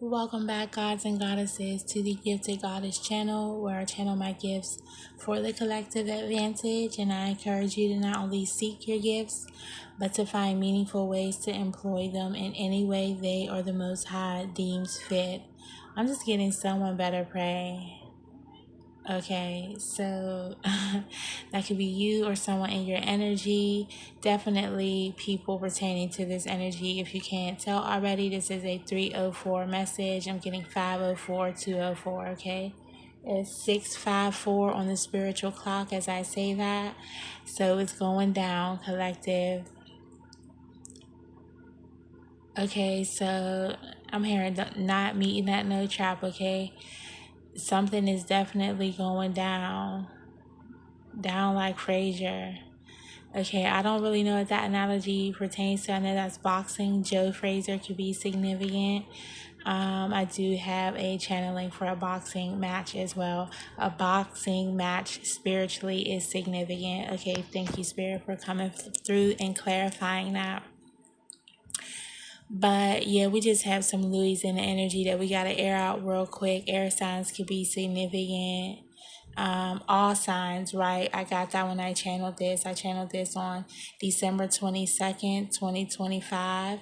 Welcome back, gods and goddesses, to the Gifted Goddess channel, where I channel my gifts for the collective advantage. And I encourage you to not only seek your gifts, but to find meaningful ways to employ them in any way they or the Most High deems fit. I'm just getting someone better pray. Okay, so that could be you or someone in your energy. Definitely people pertaining to this energy. If you can't tell already, this is a 304 message. I'm getting 504, 204, okay? It's 654 on the spiritual clock as I say that. So it's going down, collective. Okay, so I'm hearing not meeting that no trap, okay? Something is definitely going down like Frazier. Okay, I don't really know what that analogy pertains to. I know that's boxing. Joe Frazier could be significant. I do have a channeling for a boxing match as well. A boxing match spiritually is significant. Okay, thank you, Spirit, for coming through and clarifying that. But yeah, we just have some Louis in the energy that we got to air out real quick. Air signs could be significant. All signs, right? I got that when I channeled this. I channeled this on December 22nd, 2025.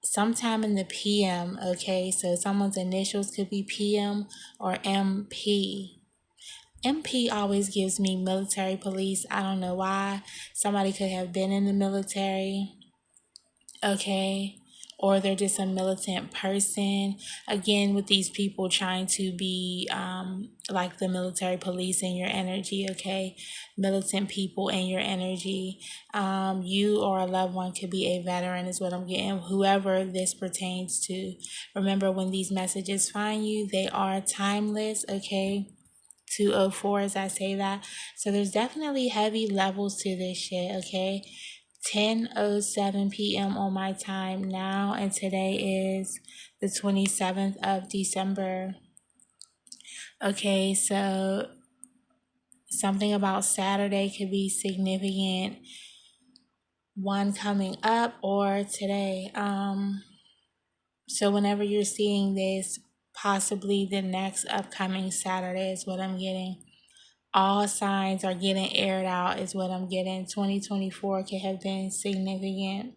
Sometime in the PM, okay? So someone's initials could be PM or MP. MP always gives me military police. I don't know why. Somebody could have been in the military, okay? Or they're just a militant person. Again, with these people trying to be like the military police in your energy, okay? Militant people in your energy. You or a loved one could be a veteran, is what I'm getting. Whoever this pertains to. Remember, when these messages find you, they are timeless, okay? 204 as I say that. So there's definitely heavy levels to this shit, okay? 10:07 p.m. on my time now, and today is the 27th of December. Okay, so something about Saturday could be significant. One coming up or today. So whenever you're seeing this, possibly the next upcoming Saturday is what I'm getting. All signs are getting aired out is what I'm getting. 2024 could have been significant.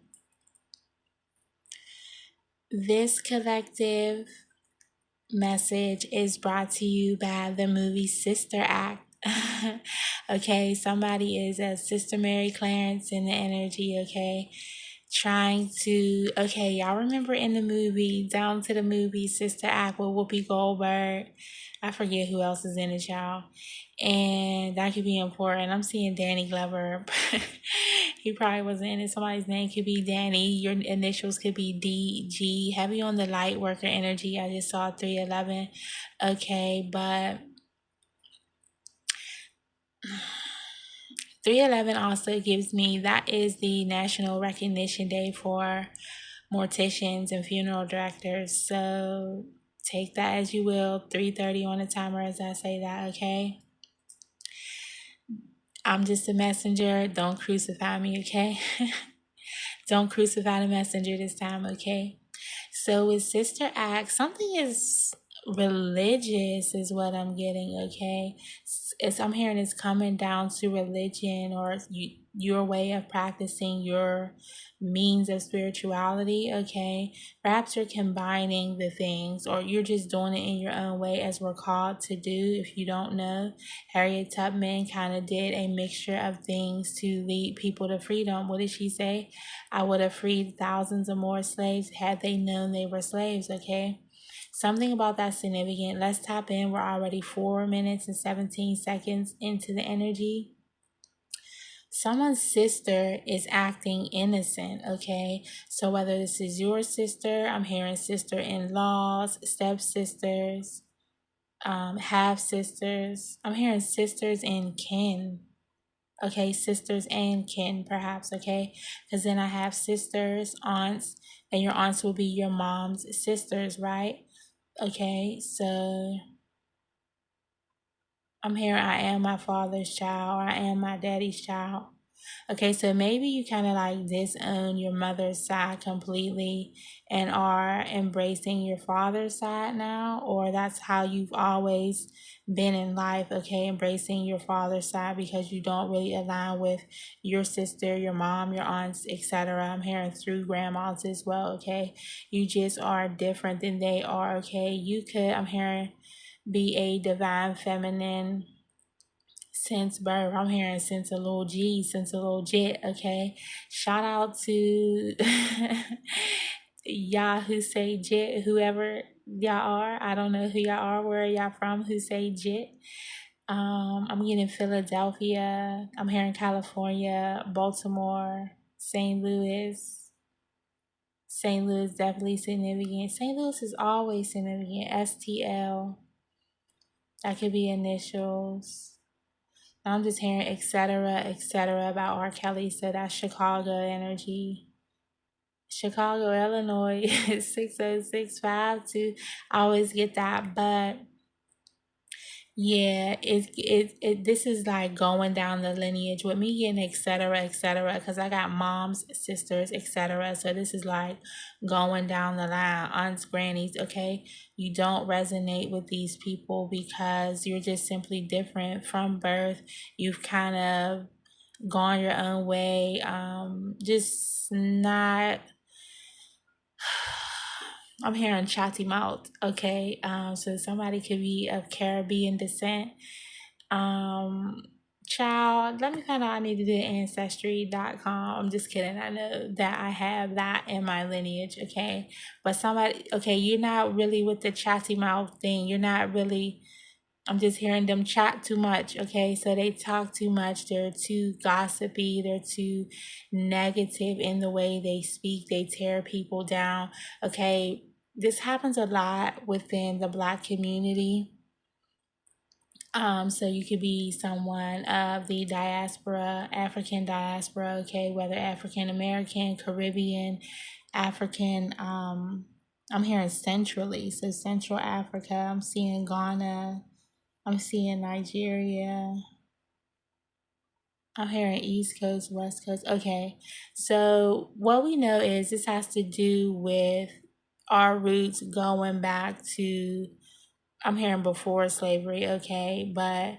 This collective message is brought to you by the movie Sister Act. Okay, somebody is a Sister Mary Clarence in the energy, okay? Trying to, okay, y'all remember in the movie, Down to the Movie, Sister Act with Whoopi Goldberg? I forget who else is in it, y'all. And that could be important. I'm seeing Danny Glover. He probably wasn't in it. Somebody's name could be Danny. Your initials could be DG. Heavy on the light worker energy. I just saw 311. Okay, but 311 also gives me that is the National Recognition Day for morticians and funeral directors. So take that as you will. 3:30 on the timer as I say that, okay? I'm just a messenger. Don't crucify me, okay? Don't crucify the messenger this time, okay? So with Sister Act, something is religious is what I'm getting, okay? I'm hearing it's coming down to religion or your way of practicing your means of spirituality, okay? Perhaps you're combining the things or you're just doing it in your own way as we're called to do. If you don't know, Harriet Tubman kind of did a mixture of things to lead people to freedom. What did she say? I would have freed thousands of more slaves had they known they were slaves, okay? Something about that significant. Let's tap in. We're already 4 minutes and 17 seconds into the energy. Someone's sister is acting innocent, okay? So whether this is your sister, I'm hearing sister-in-laws, stepsisters, half-sisters. I'm hearing sisters and kin. Okay, sisters and kin, perhaps, okay? Because then I have sisters, aunts, and your aunts will be your mom's sisters, right? Okay, so I'm here. I am my father's child, or I am my daddy's child. Okay, so maybe you kind of like disown your mother's side completely and are embracing your father's side now, or that's how you've always been in life, okay, embracing your father's side because you don't really align with your sister, your mom, your aunts, etc. I'm hearing through grandmas as well, okay? You just are different than they are, okay? You could, I'm hearing, be a divine feminine since birth. I'm hearing since a little G, since a little jet, okay? Shout out to y'all who say jet, whoever y'all are. I don't know who y'all are, where y'all from, who say jet. I'm getting Philadelphia. I'm hearing California, Baltimore, St. Louis. St. Louis definitely significant. St. Louis is always significant. STL. That could be initials. I'm just hearing etc. about R. Kelly. So that's Chicago energy. Chicago, Illinois, 60652. I always get that, but yeah, this is like going down the lineage with me getting etc. Because I got moms, sisters, etc. So this is like going down the line, aunts, grannies. Okay, you don't resonate with these people because you're just simply different from birth. You've kind of gone your own way. Just not. I'm hearing chatty mouth. Okay, so somebody could be of Caribbean descent. Um, Child, let me find out. I need to do ancestry.com. I'm just kidding. I know that I have that in my lineage. Okay, but somebody. Okay, you're not really with the chatty mouth thing. You're not really. I'm just hearing them chat too much, okay? So they talk too much. They're too gossipy. They're too negative in the way they speak. They tear people down, okay? This happens a lot within the Black community. So you could be someone of the diaspora, African diaspora, okay? Whether African American, Caribbean, African, I'm hearing centrally. So Central Africa, I'm seeing Ghana. I'm seeing Nigeria. I'm hearing East Coast, West Coast. Okay. So what we know is this has to do with our roots going back to, I'm hearing before slavery, okay, but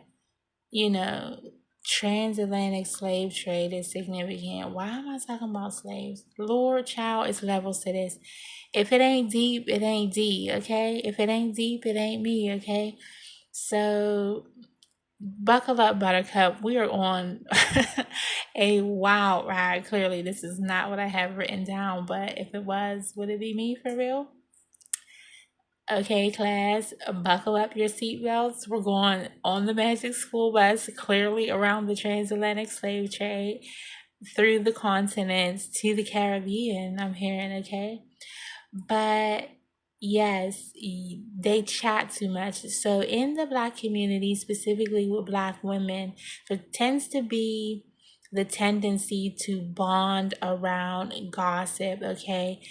you know, transatlantic slave trade is significant. Why am I talking about slaves? Lord, child, it's levels to this. If it ain't deep, it ain't deep, okay? If it ain't deep, it ain't me, okay? So buckle up, Buttercup. We are on a wild ride. Clearly, this is not what I have written down, but if it was, would it be me for real? Okay, class, buckle up your seatbelts. We're going on the Magic School Bus, clearly around the transatlantic slave trade, through the continents to the Caribbean. I'm hearing, okay? But yes, they chat too much. So in the Black community, specifically with Black women, there tends to be the tendency to bond around gossip, okay?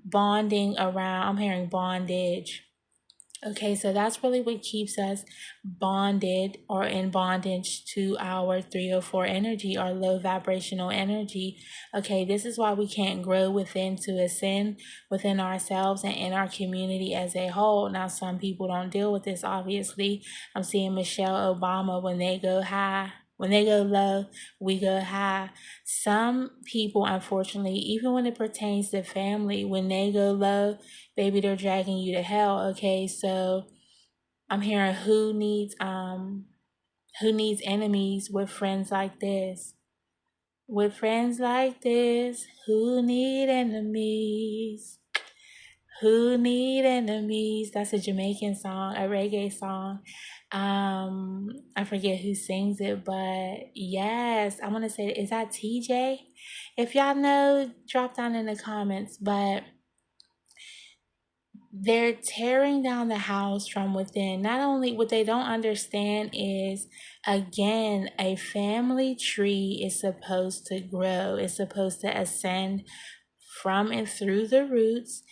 Bonding around, I'm hearing bondage. Okay, so that's really what keeps us bonded or in bondage to our 304 energy, our low vibrational energy. Okay, this is why we can't grow within to ascend within ourselves and in our community as a whole. Now, some people don't deal with this, obviously. I'm seeing Michelle Obama when they go high. When they go low, we go high. Some people, unfortunately, even when it pertains to family, when they go low, baby, they're dragging you to hell. Okay, so I'm hearing who needs enemies with friends like this. With friends like this, who need enemies? Who need enemies? That's a Jamaican song, a reggae song. I forget who sings it, but yes, I want to say, is that TJ? If y'all know, drop down in the comments. But they're tearing down the house from within. Not only what they don't understand is, again, a family tree is supposed to grow, it's supposed to ascend from and through the roots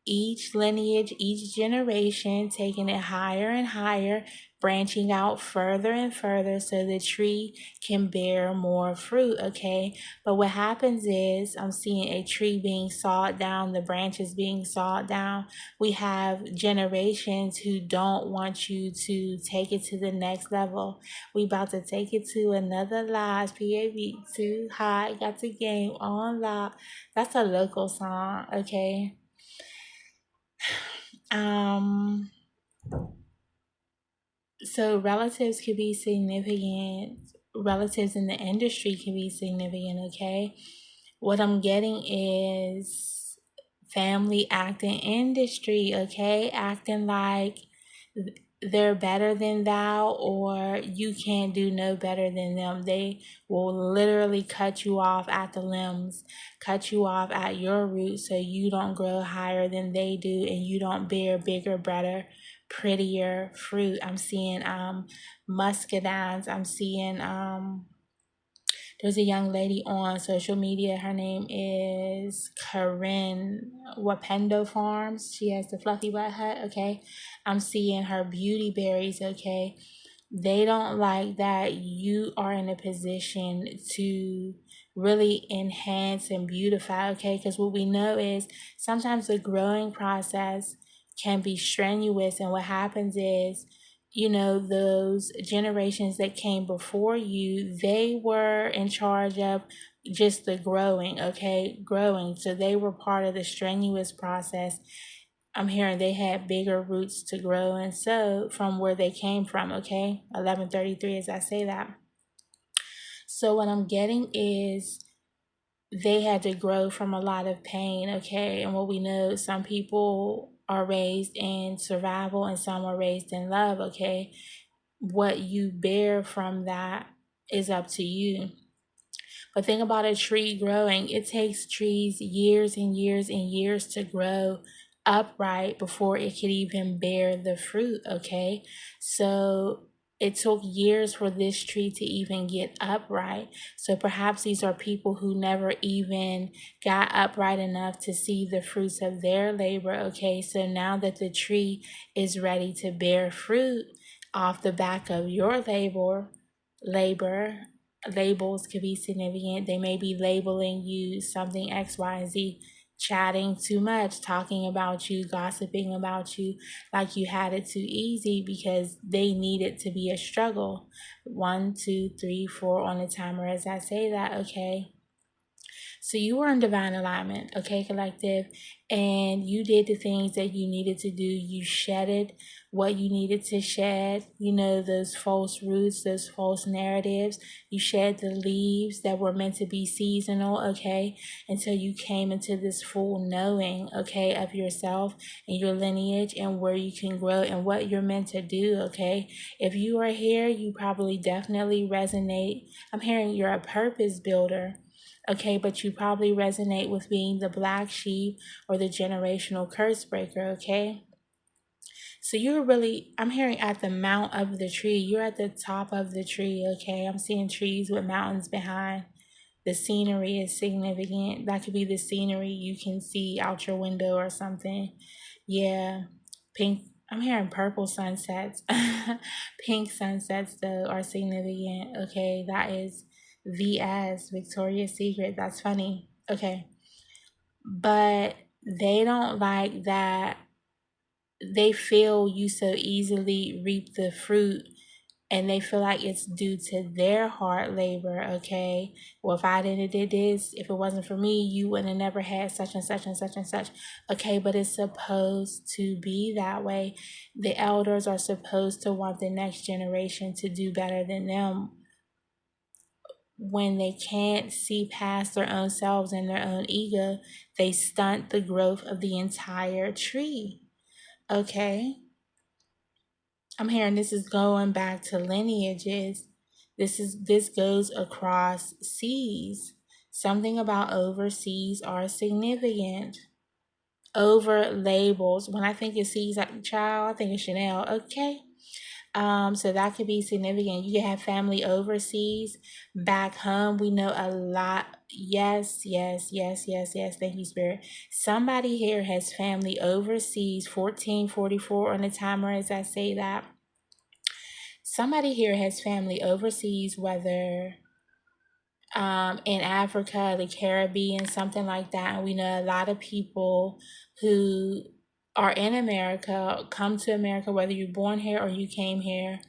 each lineage, each generation, taking it higher and higher, branching out further and further so the tree can bear more fruit, okay? But what happens is I'm seeing a tree being sawed down, the branches being sawed down. We have generations who don't want you to take it to the next level. We about to take it to another lodge, PAB, too high, got the game on lock. That's a local song, okay? Um, so relatives could be significant. Relatives in the industry can be significant, okay? What I'm getting is family acting industry, okay? Acting like they're better than thou, or you can't do no better than them. They will literally cut you off at the limbs, cut you off at your roots so you don't grow higher than they do and you don't bear bigger, better, prettier fruit. I'm seeing muscadines. I'm seeing there's a young lady on social media. Her name is Corinne Wapendo Farms. She has the fluffy butt hut, okay? I'm seeing her beauty berries, okay? They don't like that you are in a position to really enhance and beautify, okay? Because what we know is sometimes the growing process can be strenuous, and what happens is, you know, those generations that came before you, they were in charge of just the growing, okay? Growing. So they were part of the strenuous process. I'm hearing they had bigger roots to grow, and so from where they came from, okay? 1133 as I say that. So what I'm getting is they had to grow from a lot of pain, okay? And what we know, some people are raised in survival and some are raised in love, okay? What you bear from that is up to you. But think about a tree growing. It takes trees years and years and years to grow upright before it could even bear the fruit, okay? So it took years for this tree to even get upright. So perhaps these are people who never even got upright enough to see the fruits of their labor, okay? So now that the tree is ready to bear fruit off the back of your labor, labels could be significant. They may be labeling you something X, Y, and Z, chatting too much, talking about you, gossiping about you, like you had it too easy because they need it to be a struggle. 1, 2, 3, 4 on the timer as I say that, okay? So you were in divine alignment, okay, collective, and you did the things that you needed to do. You shedded what you needed to shed, you know, those false roots, those false narratives. You shed the leaves that were meant to be seasonal, okay, until you came into this full knowing, okay, of yourself and your lineage and where you can grow and what you're meant to do, okay? If you are here, you probably definitely resonate. I'm hearing you're a purpose builder. Okay, but you probably resonate with being the black sheep or the generational curse breaker, okay? So you're really, I'm hearing at the mount of the tree. You're at the top of the tree, okay? I'm seeing trees with mountains behind. The scenery is significant. That could be the scenery you can see out your window or something. Yeah, pink. I'm hearing purple sunsets. Pink sunsets, though, are significant. Okay, that is VS, Victoria's Secret. That's funny. Okay. But they don't like that they feel you so easily reap the fruit and they feel like it's due to their hard labor, okay? Well, if I didn't did this, if it wasn't for me, you would have never had such and such and such and such. Okay, but it's supposed to be that way. The elders are supposed to want the next generation to do better than them. When they can't see past their own selves and their own ego, they stunt the growth of the entire tree. Okay? I'm hearing this is going back to lineages. This goes across seas. Something about overseas are significant. Over labels. When I think of seas, child, I think of Chanel. Okay. So that could be significant. You can have family overseas. Back home, we know a lot. Yes, yes, yes, yes, yes. Thank you, Spirit. Somebody here has family overseas, 1444 on the timer as I say that. Somebody here has family overseas, whether in Africa, the Caribbean, something like that. And we know a lot of people who are in America, come to America, whether you're born here or you came here.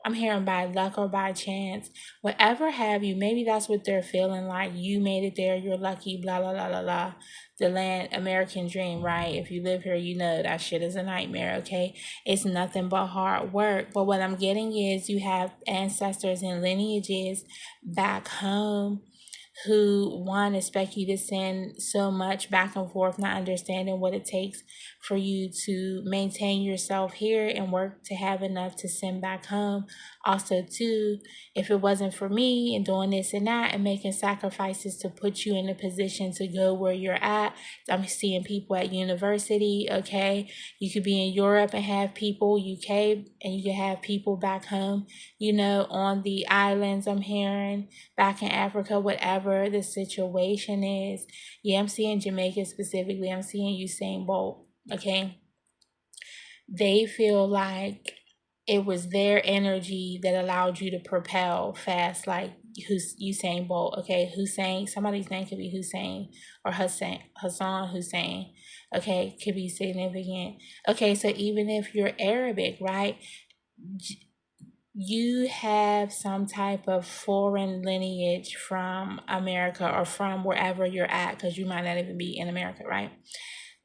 I'm hearing by luck or by chance, whatever have you, maybe that's what they're feeling like. You made it there, you're lucky, blah, blah, blah, blah, blah. The land, American dream, right? If you live here, you know that shit is a nightmare, okay? It's nothing but hard work. But what I'm getting is you have ancestors and lineages back home who, one, expect you to send so much back and forth, not understanding what it takes for you to maintain yourself here and work to have enough to send back home. Also, too, if it wasn't for me and doing this and that and making sacrifices to put you in a position to go where you're at, I'm seeing people at university, okay? You could be in Europe and have people, UK, and you could have people back home, on the islands, I'm hearing, back in Africa, whatever the situation is. Yeah, I'm seeing Jamaica specifically. I'm seeing Usain Bolt, okay? They feel like it was their energy that allowed you to propel fast, like Usain Bolt, okay? Hussein, somebody's name could be Hussein or Hassan Hussein, okay? Could be significant. Okay, so even if you're Arabic, right? You have some type of foreign lineage from America or from wherever you're at, because you might not even be in America, right?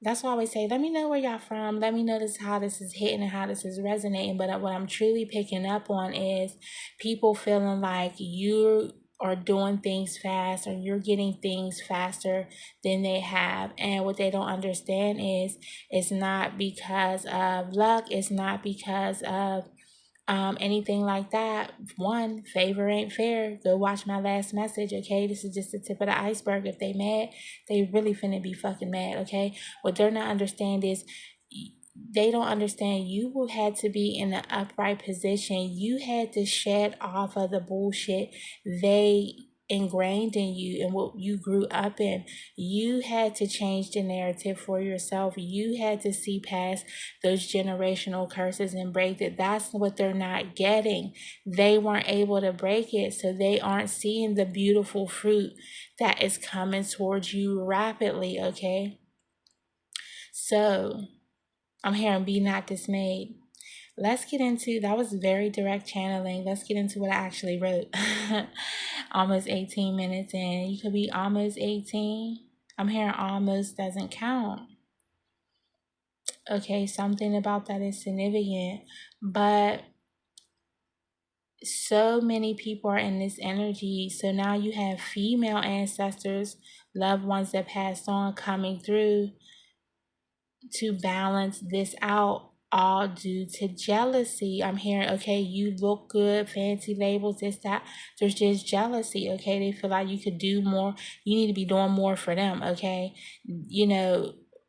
That's why I always say, let me know where y'all from. Let me know how this is hitting and how this is resonating. But what I'm truly picking up on is people feeling like you are doing things fast or you're getting things faster than they have. And what they don't understand is it's not because of luck. It's not because of anything like that. One, favor ain't fair. Go watch my last message, okay? This is just the tip of the iceberg. If they mad, they really finna be fucking mad, okay? What they're not understand is they don't understand you had to be in an upright position. You had to shed off of the bullshit they ingrained in you and what you grew up in. You had to change the narrative for yourself. You had to see past those generational curses and break it. That's what they're not getting. They weren't able to break it, so they aren't seeing the beautiful fruit that is coming towards you rapidly, okay? So I'm hearing be not dismayed. Let's get into, that was very direct channeling. Let's get into what I actually wrote. Almost 18 minutes in. You could be almost 18. I'm hearing almost doesn't count. Okay, something about that is significant. But so many people are in this energy. So now you have female ancestors, loved ones that passed on coming through to balance this out, all due to jealousy. I'm hearing, okay, you look good, fancy labels, this, that. There's just jealousy, okay? They feel like you could do more. You need to be doing more for them, okay?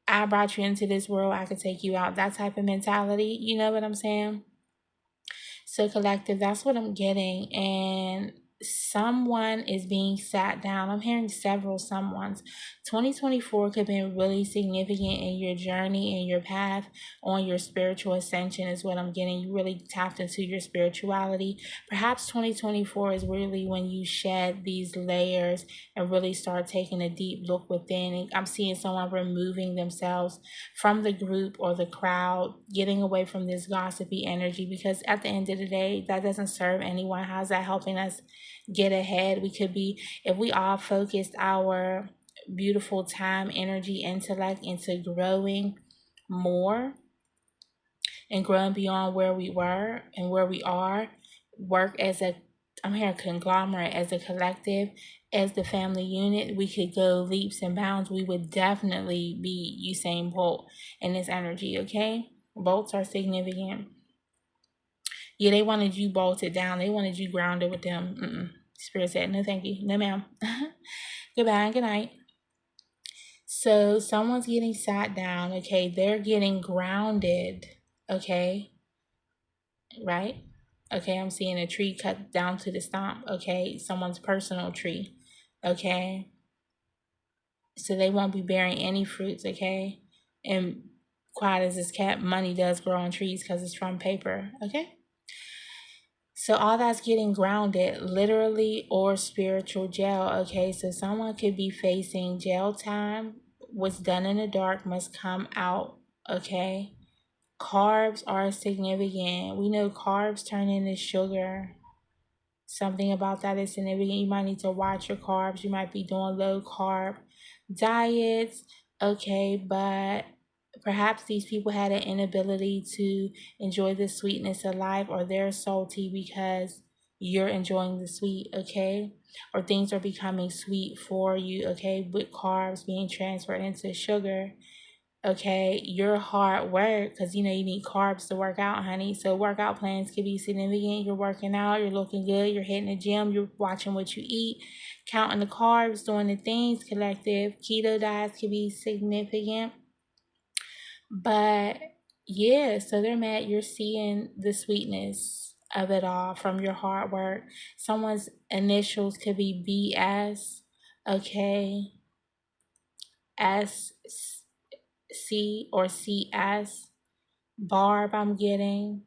I brought you into this world, I could take you out. That type of mentality, you know what I'm saying? So collective, that's what I'm getting. And someone is being sat down. I'm hearing several someones. 2024 could have been really significant in your journey and your path on your spiritual ascension is what I'm getting. You really tapped into your spirituality. Perhaps 2024 is really when you shed these layers and really start taking a deep look within. And I'm seeing someone removing themselves from the group or the crowd, getting away from this gossipy energy, because at the end of the day, that doesn't serve anyone. How's that helping us get ahead? We could be, if we all focused our beautiful time, energy, intellect into growing more and growing beyond where we were and where we are, work as a, I'm hearing conglomerate, as a collective, as the family unit, we could go leaps and bounds. We would definitely be Usain Bolt in this energy, okay? Bolts are significant. Yeah, they wanted you bolted down. They wanted you grounded with them. Spirit said, no thank you. No ma'am. Goodbye and good night. So someone's getting sat down, okay? They're getting grounded, okay? right? Okay, I'm seeing a tree cut down to the stump. Okay, someone's personal tree. Okay, so they won't be bearing any fruits. Okay, and quiet as this cat, money does grow on trees because it's from paper. Okay, so all that's getting grounded, literally or spiritual jail. Okay, so someone could be facing jail time. What's done in the dark must come out. Okay, carbs are significant. We know carbs turn into sugar. Something about that is significant. You might need to watch your carbs. You might be doing low carb diets. Okay, but perhaps these people had an inability to enjoy the sweetness of life, or they're salty because you're enjoying the sweet, okay? Or things are becoming sweet for you, okay, with carbs being transferred into sugar. Okay, your hard work, because you know you need carbs to work out, honey. So workout plans can be significant. You're working out, you're looking good, you're hitting the gym, you're watching what you eat, counting the carbs, doing the things. Collective keto diets can be significant. But yeah, so they're mad you're seeing the sweetness of it all from your hard work. Someone's initials could be BS, okay, S C or CS. Barb, I'm getting.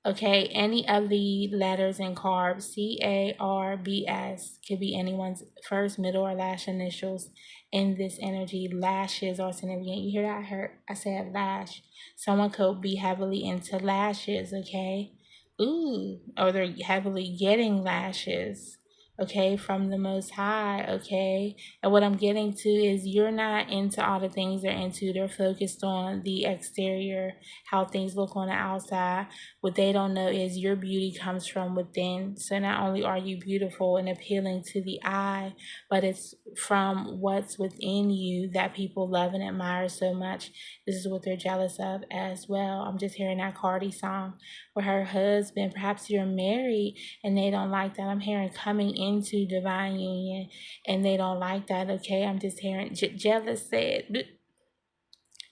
Okay, any of the letters in carbs, CARBS, could be anyone's first, middle, or last initials in this energy. Lashes are significant. You hear that? I said lash. Someone could be heavily into lashes, okay? Ooh, or they're heavily getting lashes, okay, from the Most High, okay? And what I'm getting to is you're not into all the things they're into. They're focused on the exterior, how things look on the outside. What they don't know is your beauty comes from within. So not only are you beautiful and appealing to the eye, but it's from what's within you that people love and admire so much. This is what they're jealous of as well. I'm just hearing that Cardi song where her husband, perhaps you're married and they don't like that. I'm hearing coming into divine union and they don't like that. Okay, I'm just hearing jealous said.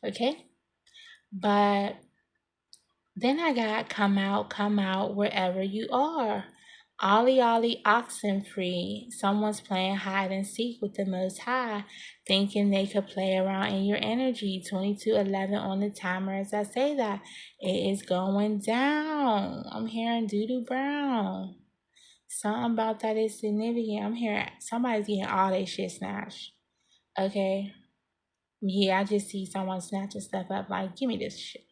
Okay, but then I got come out wherever you are. Ollie Ollie oxen free. Someone's playing hide and seek with the Most High, thinking they could play around in your energy. 22:11 on the timer as I say that. It is going down. I'm hearing Doodoo Brown. Something about that is significant. I'm hearing somebody's getting all their shit snatched. Okay. Yeah, I just see someone snatching stuff up like, give me this shit.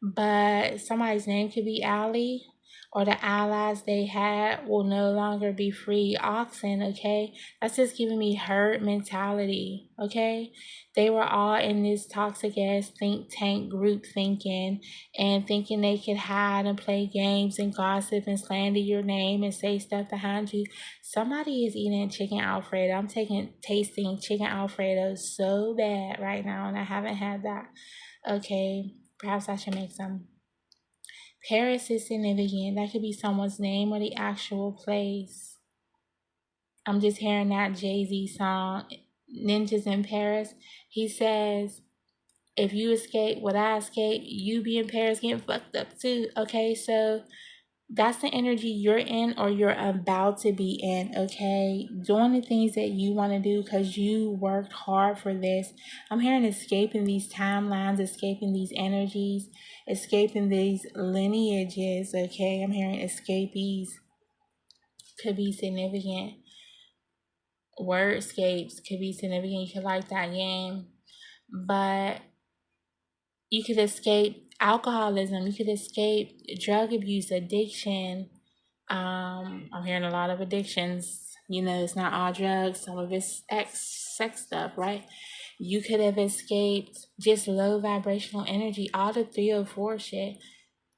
But somebody's name could be Allie, or the allies they had will no longer be free oxen, okay? That's just giving me herd mentality, okay? They were all in this toxic ass think tank group thinking and thinking they could hide and play games and gossip and slander your name and say stuff behind you. Somebody is eating chicken Alfredo. I'm tasting chicken Alfredo so bad right now, and I haven't had that. Okay, perhaps I should make some. Paris is significant. That could be someone's name or the actual place. I'm just hearing that Jay-Z song, Ninjas in Paris. He says, if you escape what I escape, you be in Paris getting fucked up too. Okay, so that's the energy you're in or you're about to be in, okay? Doing the things that you want to do because you worked hard for this. I'm hearing escaping these timelines, escaping these energies, escaping these lineages, okay? I'm hearing escapees could be significant. Wordscapes could be significant. You could like that game. But you could escape alcoholism. You could escape drug abuse, addiction. I'm hearing a lot of addictions. You know, it's not all drugs. Some of it's sex stuff, right? You could have escaped just low vibrational energy, all the 304 shit.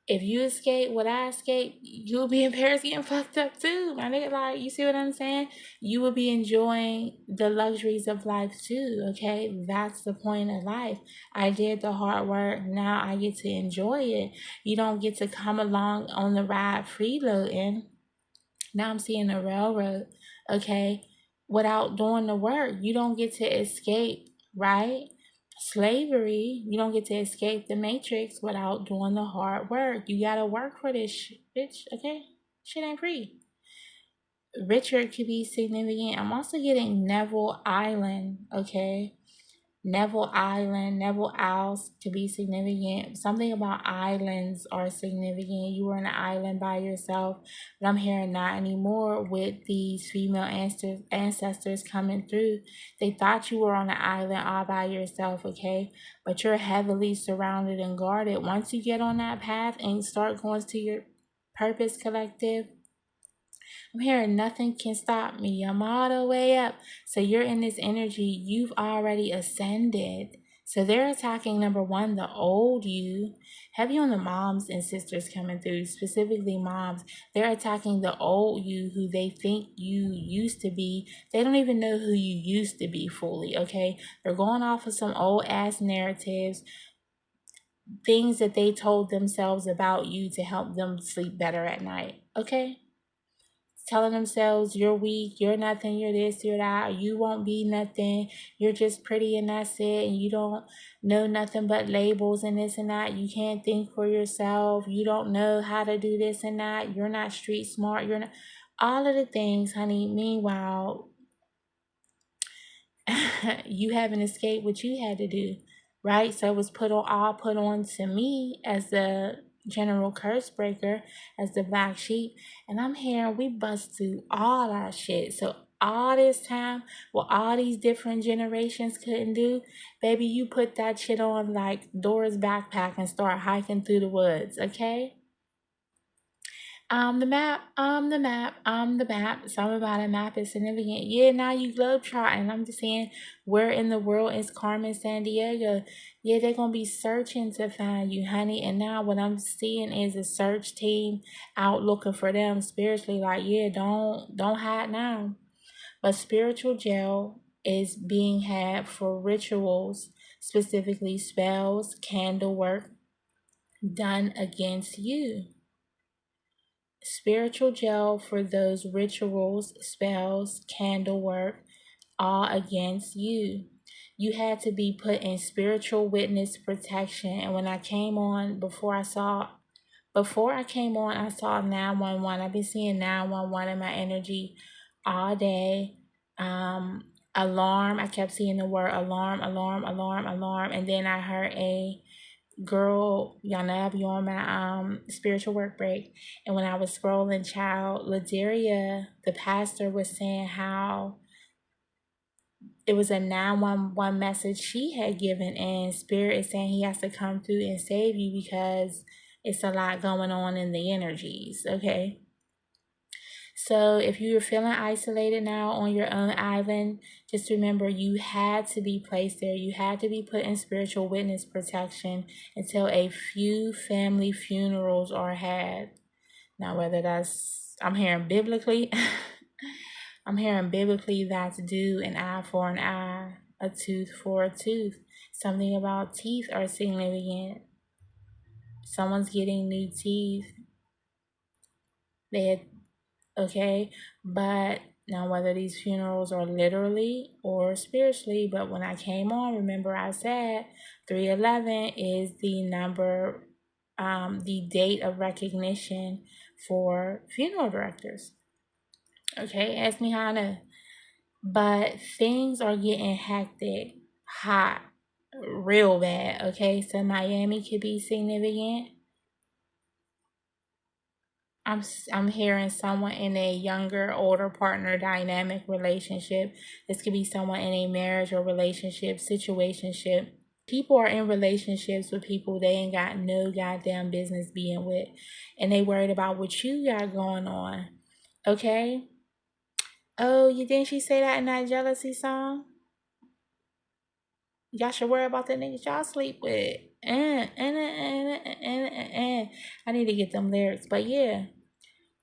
If you escape what I escaped, you'll be in Paris getting fucked up too, my nigga. Like, you see what I'm saying? You will be enjoying the luxuries of life too, okay? That's the point of life. I did the hard work. Now I get to enjoy it. You don't get to come along on the ride freeloading. Now I'm seeing the railroad, okay? Without doing the work. You don't get to escape, right? Slavery, you don't get to escape the matrix without doing the hard work. You gotta work for this bitch, okay? Shit ain't free. Richard could be significant. I'm also getting Neville Island, okay? Neville Island, Neville Isles could be significant. Something about islands are significant. You were on an island by yourself, but I'm hearing not anymore with these female ancestors coming through. They thought you were on an island all by yourself, okay? But you're heavily surrounded and guarded. Once you get on that path and start going to your purpose collective, I'm hearing nothing can stop me. I'm all the way up. So you're in this energy. You've already ascended. So they're attacking, number one, the old you. Heavy on the moms and sisters coming through, specifically moms. They're attacking the old you who they think you used to be. They don't even know who you used to be fully, okay? They're going off of some old ass narratives, things that they told themselves about you to help them sleep better at night, okay? Telling themselves you're weak, you're nothing, you're this, you're that, you won't be nothing, you're just pretty and that's it, and you don't know nothing but labels and this and that, you can't think for yourself, you don't know how to do this and that, you're not street smart, you're not, all of the things, honey. Meanwhile, you haven't escaped what you had to do, right? So it was put on to me as the general curse breaker, as the black sheep, and I'm hearing we bust through all that shit. So all this time, what all these different generations couldn't do, baby, you put that shit on like Dora's backpack and start hiking through the woods, okay? The map, the map. Something about a map is significant. Yeah, now you globetrotting. I'm just saying, where in the world is Carmen Sandiego? Yeah, they're gonna be searching to find you, honey. And now what I'm seeing is a search team out looking for them spiritually. Like, yeah, don't hide now. But spiritual jail is being had for rituals, specifically spells, candle work done against you. Spiritual jail for those rituals, spells, candle work, all against you. You had to be put in spiritual witness protection. And when I came on, before I came on, I saw 911. I've been seeing 911 in my energy all day. Alarm. I kept seeing the word alarm, alarm, alarm, alarm. And then I heard a girl, y'all know I be on my spiritual work break, and when I was scrolling, child, Ladaria, the pastor, was saying how it was a 911 message she had given, and Spirit is saying he has to come through and save you because it's a lot going on in the energies, okay? So if you're feeling isolated now on your own island, just remember you had to be placed there. You had to be put in spiritual witness protection until a few family funerals are had. Now, whether that's, I'm hearing biblically, I'm hearing biblically that's due an eye for an eye, a tooth for a tooth. Something about teeth are significant. Someone's getting new teeth. They had, okay, but now whether these funerals are literally or spiritually, but when I came on, remember I said 311 is the number, the date of recognition for funeral directors. Okay, ask me how I know. But things are getting hectic, hot, real bad. Okay, so Miami could be significant. I'm hearing someone in a younger, older partner dynamic relationship. This could be someone in a marriage or relationship, situationship. People are in relationships with people they ain't got no goddamn business being with, and they worried about what you got going on. Okay? Oh, you think she say that in that jealousy song? Y'all should worry about the niggas y'all sleep with. I need to get them lyrics, but yeah.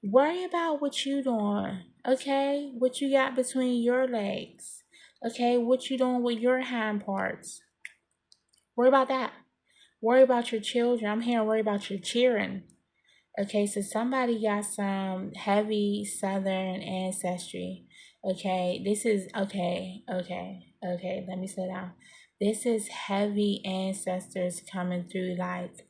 Worry about what you doing, okay? What you got between your legs, okay? What you doing with your hind parts. Worry about that. Worry about your children. I'm hearing worry about your cheering. Okay, so somebody got some heavy Southern ancestry. Okay, this is, okay, let me slow down. This is heavy ancestors coming through, like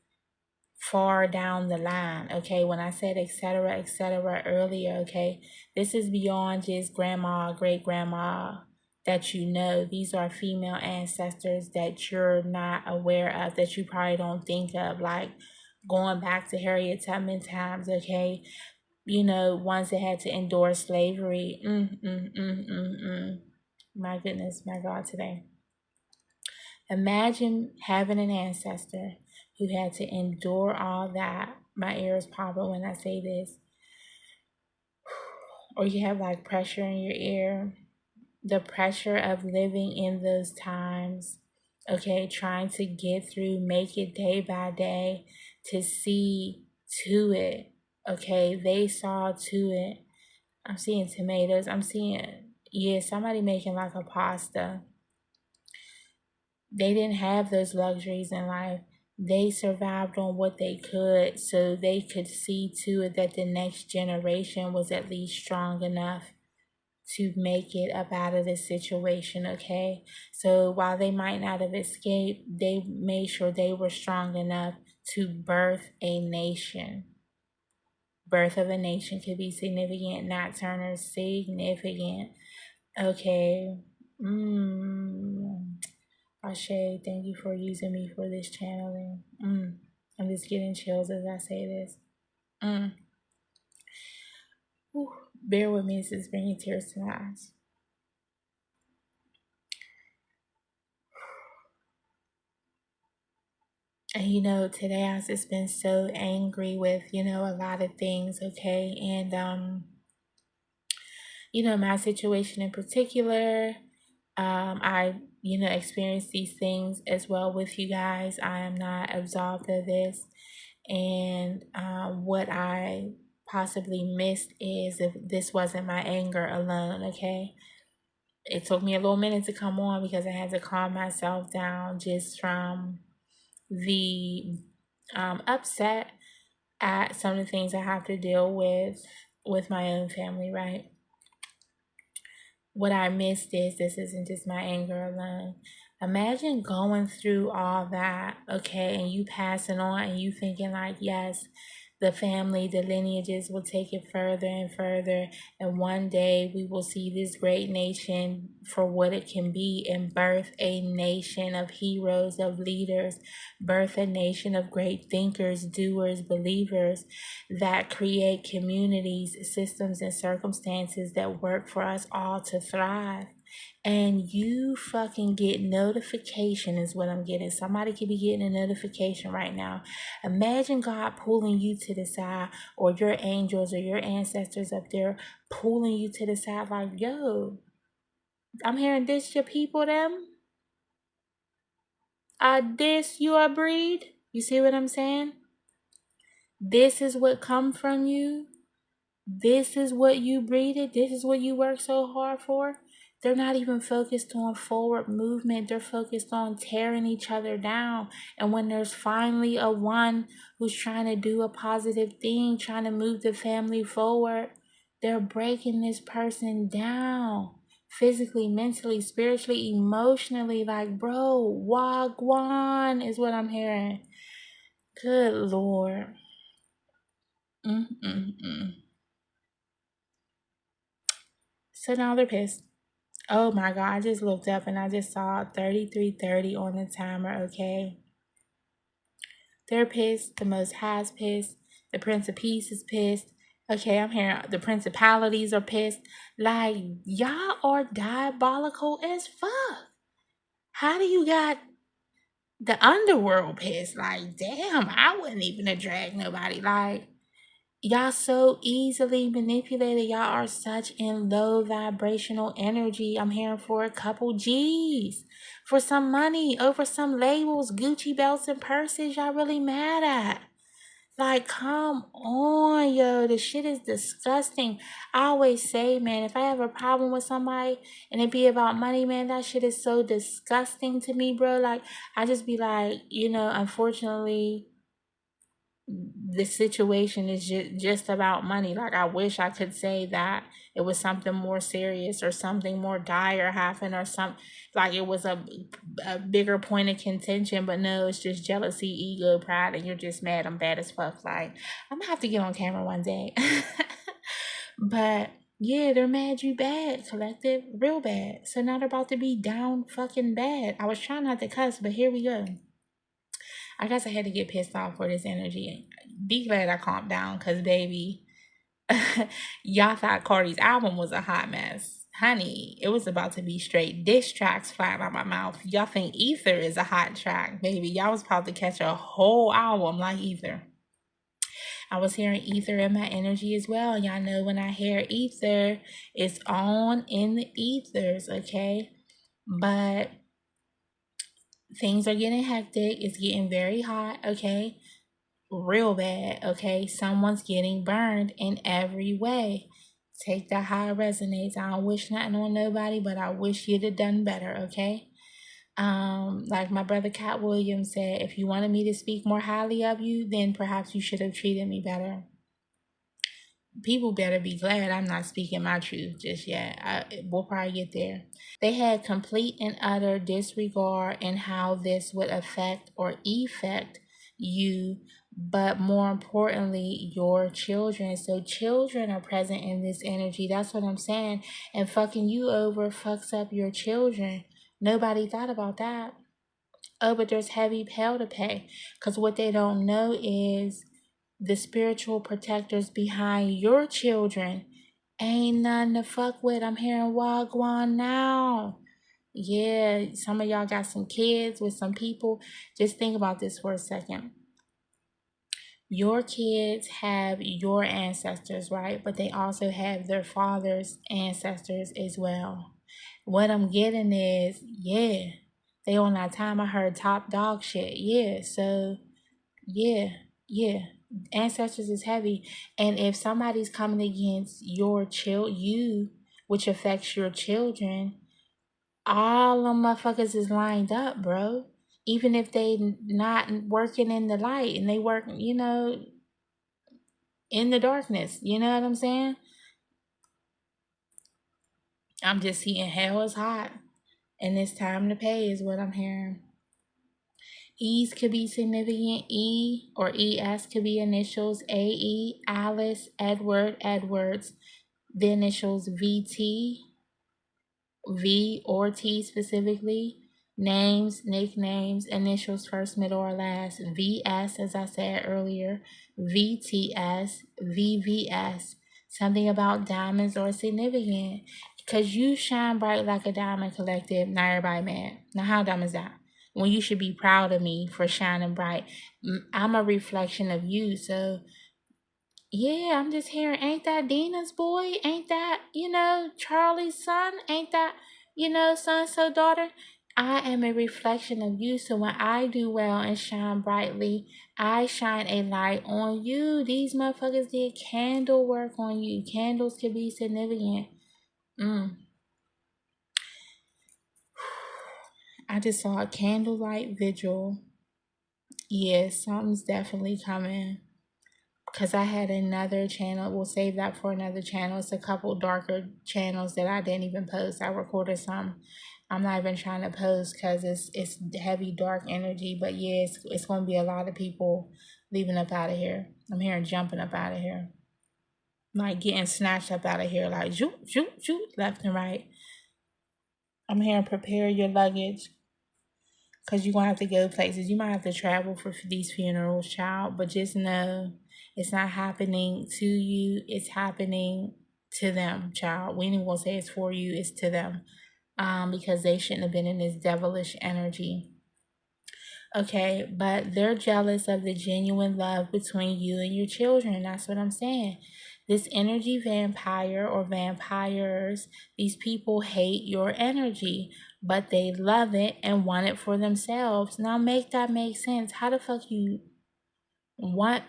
far down the line. Okay, when I said etc earlier, okay, this is beyond just grandma, great grandma that you know. These are female ancestors that you're not aware of, that you probably don't think of, like going back to Harriet Tubman times. Okay, you know, ones that had to endure slavery. My goodness, my God, today. Imagine having an ancestor who had to endure all that. My ears popping when I say this. Or you have like pressure in your ear. The pressure of living in those times. Okay, trying to get through, make it day by day, to see to it. Okay, they saw to it. I'm seeing tomatoes. I'm seeing, yeah, somebody making like a pasta. They didn't have those luxuries in life. They survived on what they could so they could see to it that the next generation was at least strong enough to make it up out of this situation, okay? So while they might not have escaped, they made sure they were strong enough to birth a nation. Birth of a nation could be significant, Nat Turner, significant. Okay. Ashe, thank you for using me for this channeling. I'm just getting chills as I say this. Whew. Bear with me, this is bringing tears to my eyes. And you know, today I've just been so angry with, you know, a lot of things, okay? And you know, my situation in particular, I, you know, experienced these things as well with you guys. I am not absolved of this. And what I possibly missed is if this wasn't my anger alone, okay? It took me a little minute to come on because I had to calm myself down just from the upset at some of the things I have to deal with my own family, right? What I missed is this isn't just my anger alone. Imagine going through all that, okay, and you passing on and you thinking like, yes, the family, the lineages will take it further and further, and one day we will see this great nation for what it can be and birth a nation of heroes, of leaders, birth a nation of great thinkers, doers, believers that create communities, systems, and circumstances that work for us all to thrive. And you fucking get notification is what I'm getting. Somebody could be getting a notification right now. Imagine God pulling you to the side, or your angels or your ancestors up there pulling you to the side like, yo, I'm hearing this your people them. This your breed. You see what I'm saying? This is what come from you. This is what you breeded. This is what you work so hard for. They're not even focused on forward movement. They're focused on tearing each other down. And when there's finally a one who's trying to do a positive thing, trying to move the family forward, they're breaking this person down. Physically, mentally, spiritually, emotionally. Like, bro, wagwan is what I'm hearing. Good Lord. So now they're pissed. Oh my God, I just looked up and I just saw 33:30 on the timer, okay? They're pissed. The Most High's pissed. The Prince of Peace is pissed. Okay, I'm hearing the principalities are pissed. Like, y'all are diabolical as fuck. How do you got the underworld pissed? Like, damn, I wouldn't even have dragged nobody. Like, y'all so easily manipulated. Y'all are such in low vibrational energy. I'm hearing for a couple G's. For some money over some labels, Gucci belts and purses y'all really mad at. Like, come on, yo. This shit is disgusting. I always say, man, if I have a problem with somebody and it be about money, man, that shit is so disgusting to me, bro. Like, I just be like, you know, unfortunately, the situation is just about money. Like, I wish I could say that it was something more serious or something more dire happened, or some, like it was a bigger point of contention, but no, it's just jealousy, ego, pride, and you're just mad. I'm bad as fuck. Like, I'm gonna have to get on camera one day. But yeah, they're mad you bad, collective, real bad. So now they're about to be down fucking bad. I was trying not to cuss, but here we go. I guess I had to get pissed off for this energy. Be glad I calmed down, because baby, y'all thought Cardi's album was a hot mess. Honey, it was about to be straight diss tracks flying out my mouth. Y'all think Ether is a hot track, baby. Y'all was about to catch a whole album like Ether. I was hearing Ether in my energy as well. Y'all know when I hear Ether, it's on in the ethers, okay? But things are getting hectic. It's getting very hot, okay? Real bad, okay? Someone's getting burned in every way. Take that how it resonates. I don't wish nothing on nobody, but I wish you'd have done better, okay? Like my brother Cat Williams said, if you wanted me to speak more highly of you, then perhaps you should have treated me better. People better be glad I'm not speaking my truth just yet. We'll probably get there. They had complete and utter disregard in how this would affect or effect you, but more importantly, your children. So children are present in this energy. That's what I'm saying. And fucking you over fucks up your children. Nobody thought about that. Oh, but there's heavy hell to pay. Because what they don't know is the spiritual protectors behind your children ain't nothing to fuck with. I'm hearing Wagwan now. Yeah, some of y'all got some kids with some people. Just think about this for a second. Your kids have your ancestors, right? But they also have their father's ancestors as well. What I'm getting is, yeah, they on that time I heard top dog shit. Yeah, so yeah, yeah. Ancestors is heavy. And if somebody's coming against you, which affects your children, all them motherfuckers is lined up, bro. Even if they not working in the light and they work, in the darkness. You know what I'm saying? I'm just seeing hell is hot. And it's time to pay is what I'm hearing. E's could be significant. E or ES could be initials. AE, Alice, Edward, Edwards. The initials VT, V or T specifically. Names, nicknames, initials first, middle, or last. VS, as I said earlier. VTS, VVS. Something about diamonds or significant. Because you shine bright like a diamond, collective. Not everybody mad. Now, how dumb is that? When you should be proud of me for shining bright. I'm a reflection of you, so yeah, I'm just hearing, ain't that Dina's boy? Ain't that, Charlie's son? Ain't that, so daughter? I am a reflection of you. So when I do well and shine brightly, I shine a light on you. These motherfuckers did candle work on you. Candles can be significant. I just saw a candlelight vigil. Yeah, something's definitely coming. Because I had another channel. We'll save that for another channel. It's a couple darker channels that I didn't even post. I recorded some. I'm not even trying to post because it's heavy dark energy. But yeah, it's going to be a lot of people leaving up out of here. I'm hearing jumping up out of here. Like getting snatched up out of here. Like zoop, zoop, zoop, left and right. I'm hearing prepare your luggage. Because you're going to have to go places. You might have to travel for these funerals, child. But just know it's not happening to you. It's happening to them, child. We ain't even going to say it's for you. It's to them. Because they shouldn't have been in this devilish energy. Okay, but they're jealous of the genuine love between you and your children. That's what I'm saying. This energy vampire or vampires, these people hate your energy, but they love it and want it for themselves. Now make that make sense. How the fuck you want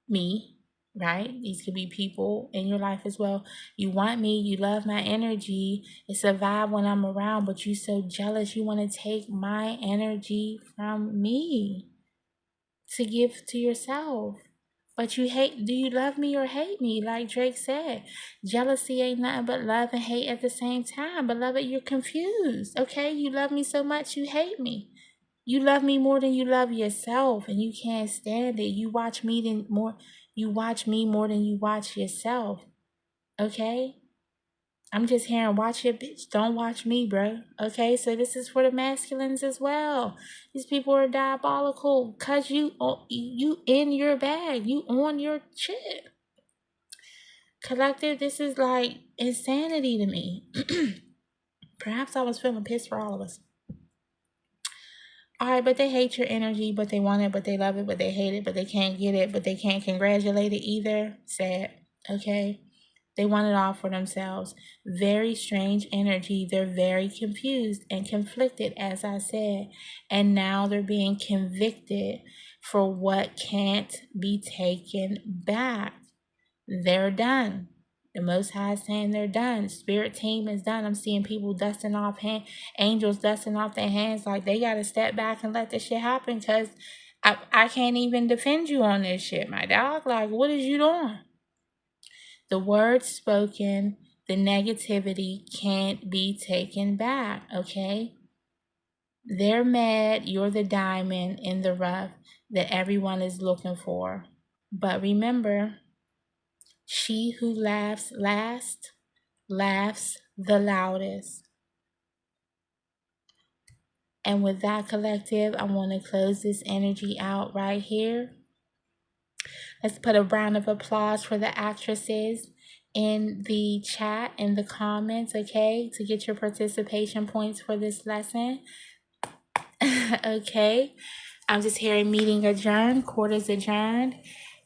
me, right? These could be people in your life as well. You want me, you love my energy. It's a vibe when I'm around, but you so jealous. You want to take my energy from me to give to yourself. But do you love me or hate me? Like Drake said, jealousy ain't nothing but love and hate at the same time. Beloved, you're confused, okay? You love me so much, you hate me. You love me more than you love yourself, and you can't stand it. You watch me more than you watch yourself, okay? I'm just hearing watch your bitch, don't watch me, bro. Okay, so this is for the masculines as well. These people are diabolical because you in your bag, you on your shit. Collective, this is like insanity to me. Perhaps I was feeling pissed for all of us. Alright, but they hate your energy, but they want it, but they love it, but they hate it, but they can't get it, but they can't congratulate it either. Sad. Okay? They want it all for themselves. Very strange energy. They're very confused and conflicted, as I said. And now they're being convicted for what can't be taken back. They're done. The Most High is saying they're done. Spirit team is done. I'm seeing people dusting off angels dusting off their hands like they got to step back and let this shit happen because I can't even defend you on this shit, my dog. Like, what is you doing? The words spoken, the negativity can't be taken back, okay? They're mad you're the diamond in the rough that everyone is looking for. But remember, she who laughs last laughs the loudest. And with that, collective, I want to close this energy out right here. Let's put a round of applause for the actresses in the chat, in the comments, okay, to get your participation points for this lesson. Okay, I'm just hearing meeting adjourned, quarters adjourned.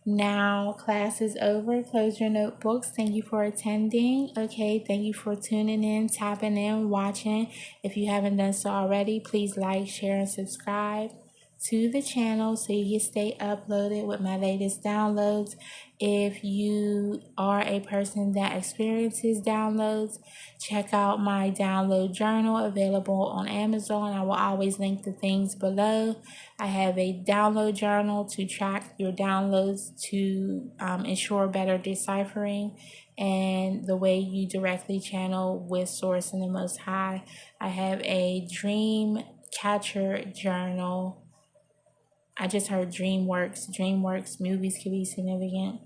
Now class is over. Close your notebooks. Thank you for attending. Okay, thank you for tuning in, tapping in, watching. If you haven't done so already, please like, share, and subscribe to the channel so you can stay uploaded with my latest downloads. If you are a person that experiences downloads, check out my download journal available on Amazon. I will always link the things below. I have a download journal to track your downloads to ensure better deciphering and the way you directly channel with Source and the Most High. I have a dream catcher journal. I just heard DreamWorks. DreamWorks movies can be significant.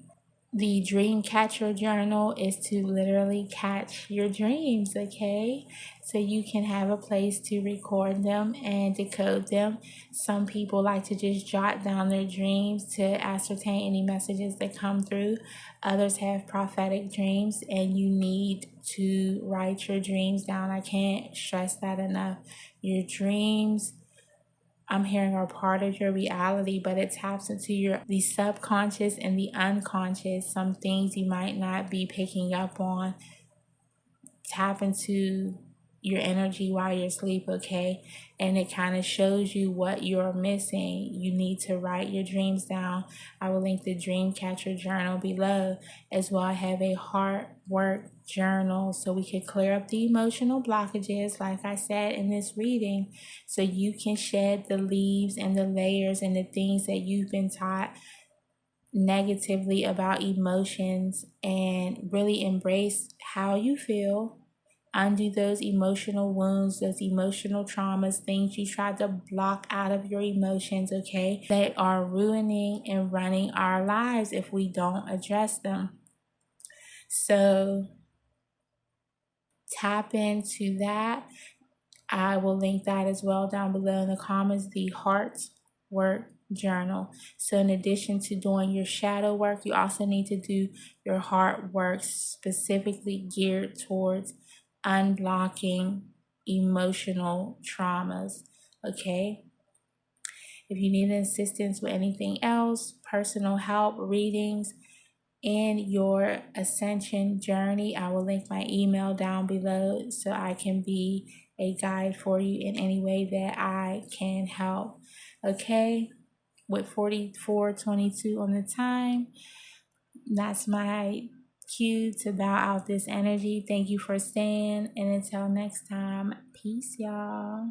The dream catcher journal is to literally catch your dreams, okay? So you can have a place to record them and decode them. Some people like to just jot down their dreams to ascertain any messages that come through. Others have prophetic dreams, and you need to write your dreams down. I can't stress that enough. Your dreams, I'm hearing, are part of your reality, but it taps into the subconscious and the unconscious. Some things you might not be picking up on tap into your energy while you're asleep, okay? And it kind of shows you what you're missing. You need to write your dreams down. I will link the Dream Catcher journal below. As well, I have a heart work journal so we could clear up the emotional blockages, like I said in this reading, so you can shed the leaves and the layers and the things that you've been taught negatively about emotions and really embrace how you feel. Undo those emotional wounds, those emotional traumas, things you tried to block out of your emotions, okay? They are ruining and running our lives if we don't address them. So tap into that. I will link that as well down below in the comments, the Heart Work Journal. So in addition to doing your shadow work, you also need to do your heart work specifically geared towards unblocking emotional traumas, okay? If you need assistance with anything else, personal help, readings, and your ascension journey, I will link my email down below so I can be a guide for you in any way that I can help. Okay, with 44:22 on the time, that's my cue to bow out this energy. Thank you for staying, and until next time, peace, y'all.